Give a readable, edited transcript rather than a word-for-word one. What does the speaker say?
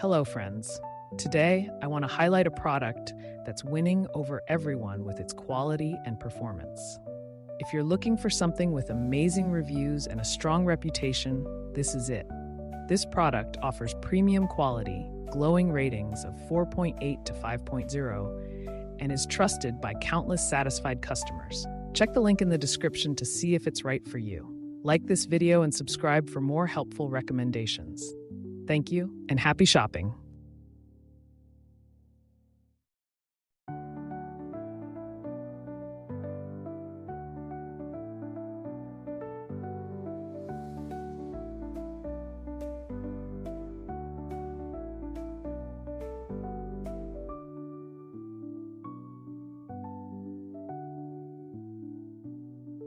Hello, friends. Today, I want to highlight a product that's winning over everyone with its quality and performance. If you're looking for something with amazing reviews and a strong reputation, this is it. This product offers premium quality, glowing ratings of 4.8 to 5.0, and is trusted by countless satisfied customers. Check the link in the description to see if it's right for you. Like this video and subscribe for more helpful recommendations. Thank you, and happy shopping.